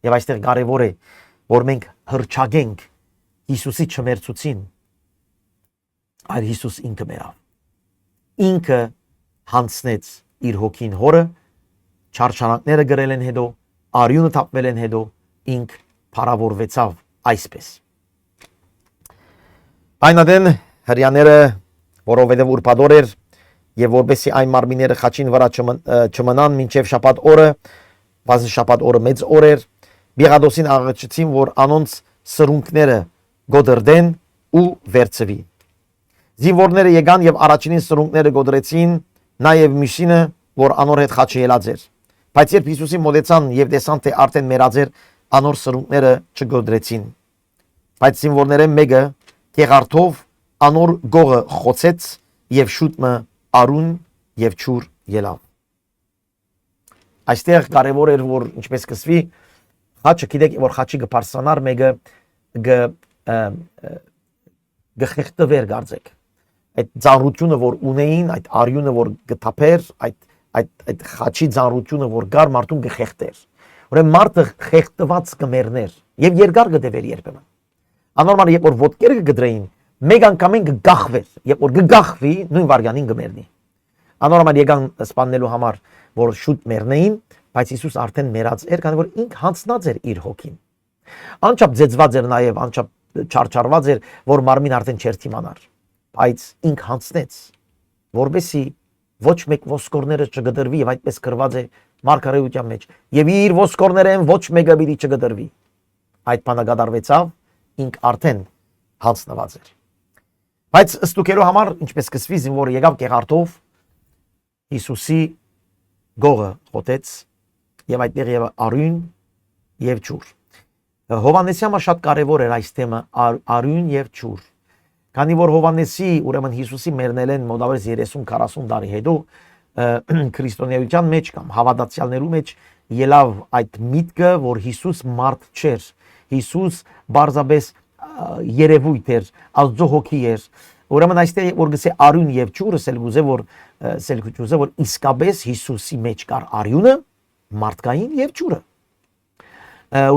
Եվ այստեղ կարևոր է, որ մենք հրճագենք Հիսուսի չմերցուցին, այլ Հիսուս ինքը մեռավ։ Ինքը հանցնեց իր հոգին հորը, չարչարանքները գրել են հետո, արյունը թափվել են հետո, ինք փառավորվեցավ այսպես։ Այնադեն հрьяաները, որովհետև ուրբաթօր էր եւ որբեսի այն մարմինները խաչին վրա չմնան մինչև շաբաթ օրը, բացի շաբաթ օրը մեծ օր էր, Բիղադոսին աղաչեցին, որ անոնց սրունքները գոդրդեն ու վերցվի։ Զինվորները եկան եւ առաջինին սրունքները գոդրեցին, նաեւ Միշինը, որ անոր հետ խաչը ելած էր։ Բայց երբ Հիսուսին մոտեցան եւ տեսան, թե արդեն մեռած էր, անոր սրունքները չգոդրեցին։ Բայց զինվորները մեկը կեղարտով անոր գողը խոցեց եւ շուտը արուն եւ ճուր ելավ։ Այստեղ կարևոր էր, որ ինչպես կսվի, խաչը գիտեք, որ խաչի կբարձրանար մեկը գխեղտվեր գարձեք։ Այդ ծանրությունը, որ ունեին, այդ արյունը, որ գտապեր, այդ խաչի ծանրությունը, որ գար մարդուն գխեղտեր։ Ուրեմն մարդը խեղտված կմեռներ եւ երկար կդեվեր երբեմն։ Անորմալ երբ որ ոտքերը կգդրեին, մեկ անգամին կգախվեր, երբ որ կգախվի, նույն վարյանին կմեռնի։ Անորմալ եկան սպանելու համար, որ շուտ մեռնեին, բայց Հիսուս արդեն մեռած էր, քանի որ ինք հանցնած էր իր հոգին։ Անչափ ձեծված էր նաև, անչափ չարչարված էր, որ մարմին արդեն չէր թիմանար, բայց ինք հանցնեց, որբեսի ոչ մեկ ոսկորները չգդրվի եւ այդպես գրված է Մարգարեության մեջ, եւ իր ոսկորներեն ոչ մեկը պիտի չգդրվի։ Այդ բանը կատարվեցավ, ինք արդեն հանցնված էր։ Բայց ստուկերու համար, ինչպես կսվի, զինվորը եկավ կեղարտով Հիսուսի գողը խոտեց եւ այդտեղ եւ արյուն եւ ճուր։ Հովանեսի համար շատ կարեւոր էր այս թեմը արյուն եւ ճուր։ Քանի որ Հովանեսի, ուրեմն Հիսուսի մեռնել են մոտավորապես 30-40 տարի հետո քրիստոնեության մեջ կամ հավատացյալներու մեջ ելավ այդ միտքը, որ Հիսուս մարդ չէր։ Հիսուս բարձրապես երևույթ էր, Աստծո հոգի էր։ Ուրեմն այստեղ որ գսե արյուն եւ ճուրը սելգուզե որ իսկապես Հիսուսի մեջ կար արյունը, մարդկային եւ ճուրը։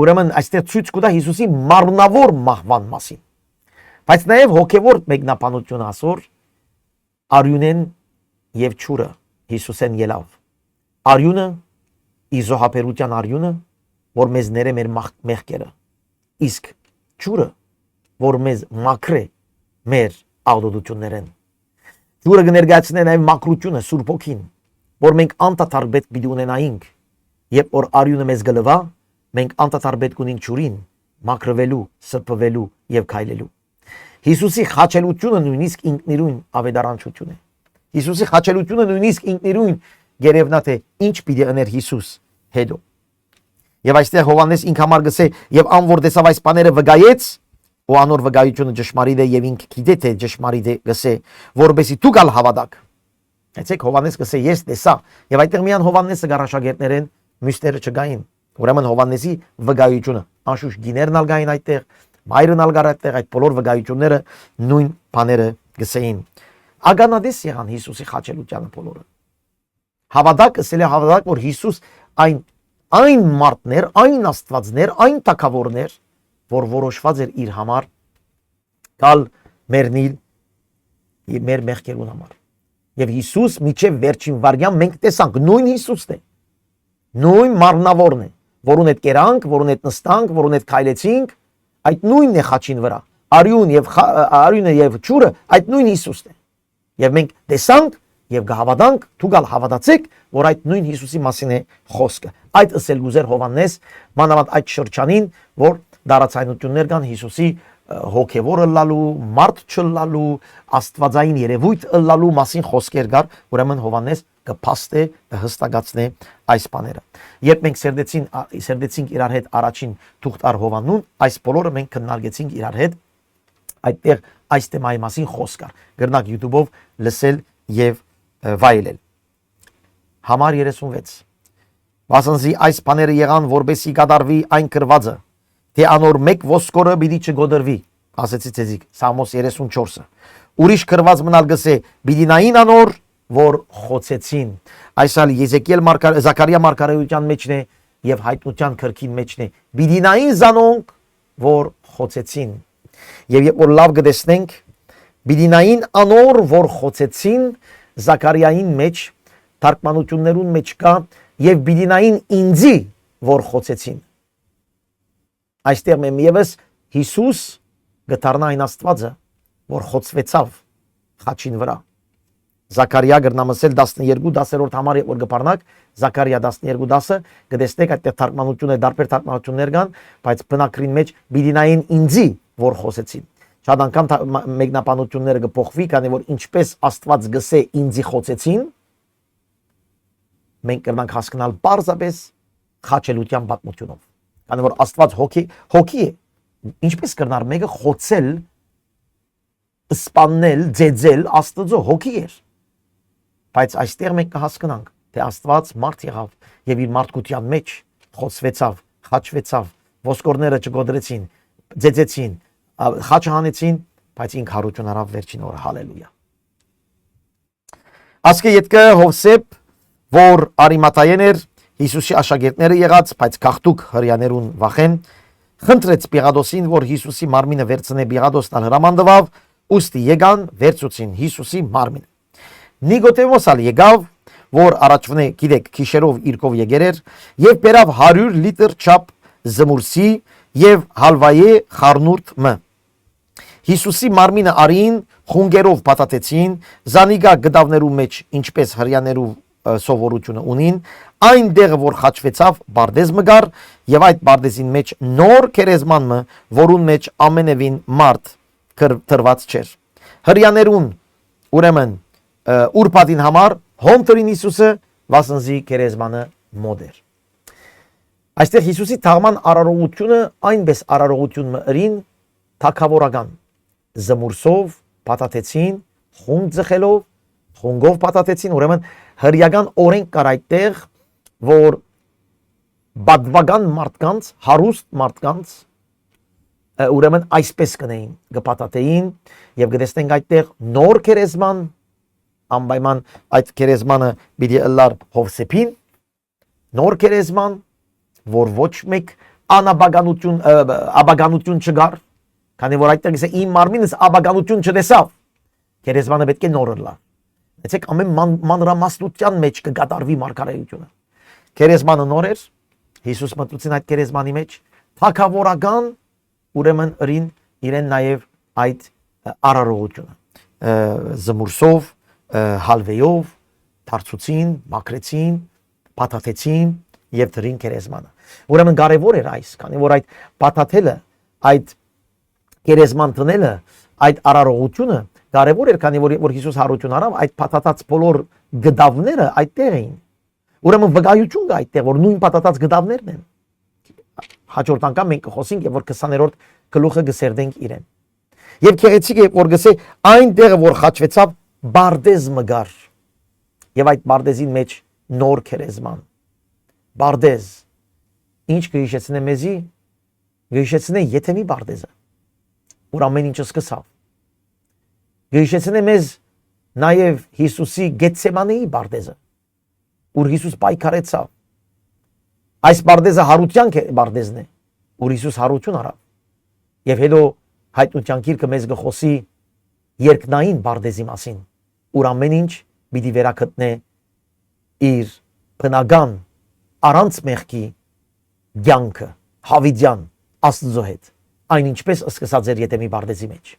Ուրեմն այստեղ ցույց կտա Հիսուսի մարմնավոր մահվան մասին։ Բայց նաեւ հոգեվոր մեկնաբանություն ասոր արյունեն եւ ճուրը Հիսուսեն ելավ։ Արյունը իզոհապերության արյունը, որ մեզ ները մեր մեղքերը, իսկ ճուրը, որ մեզ մաքրե մեր աղդոտություններեն։ Ճուրը կներկայացնե նաև մաքրությունը, Սուրբ Հոգին, որ մենք անդադար պետք պիտի ունենայինք, երբ որ արյունը մեզ գլվա, մենք անդադար պետք ունենք ճուրին, մաքրվելու, սրբվելու եւ քայլելու։ Հիսուսի խաչելությունը նույնիսկ ինքնիրույն ավետարանչություն է։ Հիսուսի խաչելությունը նույնիսկ ինքնիրույն գերեւնա թե ինչ պիտի աներ Հիսուս հետո։ Եվ այստեղ Հովանես ինք համար գսե եւ ան որ տեսավ այս բաները վգայեց, ու անոր վգայությունը ճշմարիտ է եւ ինք գիտե թե ճշմարիտ է գսե, որբեսի դու գալ հավատաք։ Այսեք Հովանես գսե ես տեսա եւ այդտեղ միան Հովանեսը գարաշագերտներեն մյուսները չգային։ Ուրեմն Հովանեսի վգայությունը անշուշտ գիներն ալ գային այդտեղ, մայրն ալ գար այդտեղ, այդ բոլոր վգայությունները նույն բաները գսեին։ Ագանադես եղան Հիսուսի խաչելությանը բոլորը։ Հավատակ ասել է հավատակ, որ Հիսուս այն մարդներ, այն աստվածներ, այն տակավորներ, որ որոշված էր իր համար գալ մեռնել մեր մեղքերուն համար։ Եվ Հիսուս միջև վերջին վարյան մենք տեսանք նույն Հիսուսն է, նույն մարմնավորն է, որուն հետ կերանք, որուն հետ նստանք, որուն հետ քայլեցինք, այդ նույնն է խաչին վրա։ Արյունը եւ ջուրը այդ նույն Հիսուսն է։ Եվ մենք տեսանք եւ գահավատանք, դու գալ հավատացեք, որ այդ նույն Հիսուսի մասին է խոսքը։ Այդ ասել գուզեր Հովանես, մանավանդ այդ շրջանին, որ դարացայնություններ կան Հիսուսի հոգևորը լալու, մարդ չլալու, աստվածային երևույթ լալու մասին խոսքեր կար, ուրեմն Հովանես կփաստե հստակացնե այս բաները։ Երբ մենք սերդեցինք իրար հետ առաջին թուղթար Հովաննուն, այս բոլորը մենք քննարկեցինք իրար հետ, այդտեղ այս թեմայի մասին խոսք կար։ Գրնակ YouTube-ով լսել եւ վայելել։ Համար 36 Վասնզի այս բաները եղան, որբեսի կատարվի այն գրվածը, թե անոր մեկ ոսկորը պիտի չգոդրվի, ասեցի ցեզիկ Սամոս 34-ը։ Ուրիշ գրված մնալ գսե պիտի նային անոր, որ խոցեցին։ Այսալ Եզեկիել Զաքարիա մարգարեության մեջն է եւ հայտնության քրքին մեջն է։ Պիտի նային զանոնք, որ խոցեցին։ Եվ երբ որ լավ գտեսնենք, պիտի նային անոր, որ խոցեցին, Զաքարիային մեջ թարգմանություններուն մեջ կա եւ պիտի նային ինձի, որ խոցեցին։ Այստեղ մեմ եւս Հիսուս գտարնա այն Աստվածը, որ խոցվեցավ խաչին վրա։ Զաքարիա գրնամսել 12-10-րդ համար որ գպարնակ, Զաքարիա 12-10-ը գտեսնեք այդտեղ թարգմանություն է, դարբեր թարգմանություններ կան, բայց բնակրին մեջ պիտի նային ինձի, որ խոցեցին։ Շատ անգամ մեկնաբանությունները կփոխվի, քանի որ ինչպես Աստված գսե ինձի խոցեցին, մենք կրնանք հասկանալ պարզապես խաչելության պատմությունով։ Քանի որ Աստված հոգի է, ինչպես կրնար մեկը խոցել, սպանել, ձեձել Աստծո հոգի էր։ Բայց այստեղ մենք կհասկանանք, թե Աստված մարդ եղավ եւ իր մարդկության մեջ խոցվեցավ, խաչվեցավ, ոսկորները չգոդրեցին, ձեձեցին, խաչը հանեցին, բայց ինք հարություն արավ վերջին օրը, հալելույա։ Ասկե ետքը Հովսեփ, որ Արիմաթայեն էր, Հիսուսի աշակերտները եղած, բայց գաղտուկ հրյաներուն վախեն, խնդրեց Պիղադոսին, որ Հիսուսի մարմինը վերցնե Պիղադոսն հրամանդվավ, ուստի եկան վերցուցին Հիսուսի մարմինը։ Նիկոդեմոսալ եկավ, որ առաջվնե գիտեք քիշերով իրկով եկեր էր, եւ բերավ 100 լիտր չափ զմուրսի եւ հալվայե խառնուրդ մը։ Հիսուսի մարմինը արին, խունգերով պատատեցին, զանիգա գդավներու մեջ, ինչպես հրյաներու սովորությունը ունին, այն դեղը որ խաչվեցավ բարդեզ մգար եւ այդ բարդեզին մեջ նոր քերեզման մը, որուն մեջ ամենևին մարդ թրված չէր։ Հրյաներուն ուրեմն ուրբաթին համար հոմտրին Հիսուսը վասնզի քերեզմանը մոդեր։ Այստեղ Հիսուսի թաղման արարողությունը այնպես արարողություն մըրին թակավորական զմուրսով պատատեցին, խունգ ձխելով, խունգով պատատեցին, ուրեմն հրյական օրենք կար այդտեղ, որ բադվական մարդկանց, հարուստ մարդկանց ուրեմն այսպես կնեին, գպատատեին եւ գտեսնենք այդտեղ նոր քերեզման, անպայման այդ քերեզմանը պիտի ըլլար Հովսեփին, նոր քերեզման, որ ոչ մեկ աբագանություն չգար, քանի որ այդտեղ գսե իմ մարմինս աբագանություն չտեսավ, քերեզմանը պետք է նոր ըլլար։ Այսեք ամեն մանրամասնության մեջ կգադարվի մարգարեությունը։ Քերեզմանը նոր էր, Հիսուս մտցին այդ քերեզմանի մեջ, թակավորական ուրեմն ըրին իրեն նաև այդ արարողությունը զմուրսով, հալվեով դարձուցին, մաքրեցին, պատաթեցին եւ դրին քերեզմանը։ Ուրեմն կարևոր էր այս, քանի որ այդ պատաթելը, այդ քերեզման տնելը այդ արարողությունը կարևոր էր, քանի որ Հիսուս հարություն արավ, այդ փաթաթած բոլոր գդավները այդտեղ էին։ Ուրեմն վկայություն կա այդտեղ, որ նույն փաթաթած գդավներն են։ Հաջորդ անգամ մենք կխոսենք, եւ որ 20-րդ գլուխը գսերդենք իրեն։ Եվ քեղեցիկ է, որ գսե այն տեղը, որ խաչվեցավ, բարդեզ մգար։ Եվ այդ բարդեզին մեջ նոր քերեզման։ Բարդեզ ինչ կհիշեցնե մեզի, կհիշեցնե Եթեմի բարդեզը, որ ամեն ինչը սկսավ։ Կհիշեցնե մեզ նաև Հիսուսի Գեթսեմանեի բարդեզը, որ Հիսուս պայքարեցավ։ Այս բարդեզը հարության բարդեզն է, որ Հիսուս հարություն արավ։ Եվ հետո հայտնության գիրքը մեզ կխոսի երկնային բարդեզի մասին, որ ամեն ինչ պիտի վերակտնե իր բնական առանց մեղքի կյանքը, հավիտյան Աստծո հետ, այն ինչպես սկսած էր Եթեմի բարդեզի մեջ։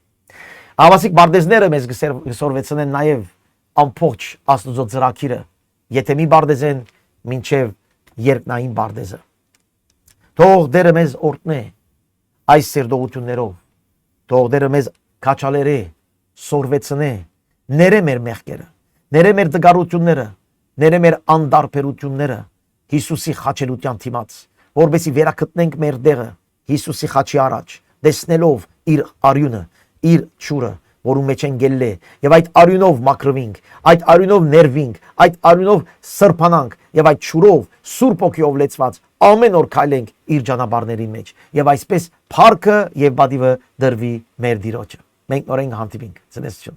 Ավասիկ բարդեզները մեզ կսորվեցնեն նաև ամբողջ Աստծո ծրագիրը, Եթեմի բարդեզեն մինչև երկնային բարդեզը։ Թող Տերը մեզ օրհնե այս սերտողություններով, թող Տերը մեզ քաչալերե, սորվեցնե, ները մեր մեղքերը, ները մեր դգարությունները, ները մեր անդարբերությունները Հիսուսի խաչելության դիմաց, որովհետեւ վերակտնենք մեր դեղը Հիսուսի խաչի առաջ, տեսնելով իր արյունը, իր ճուրը, որում մեջ են գելլե, եւ այդ արյունով մաքրվինք, այդ արյունով ներվինք, այդ արյունով սրբանանք եւ այդ ճուրով Սուրբ ոգիով լեցված ամեն օր քայլենք իր ճանապարհների մեջ եւ այսպես փառքը եւ բադիվը դրվի մեր Տիրոջը։ Մենք նորեն հանդիպինք։ Ցնեսություն։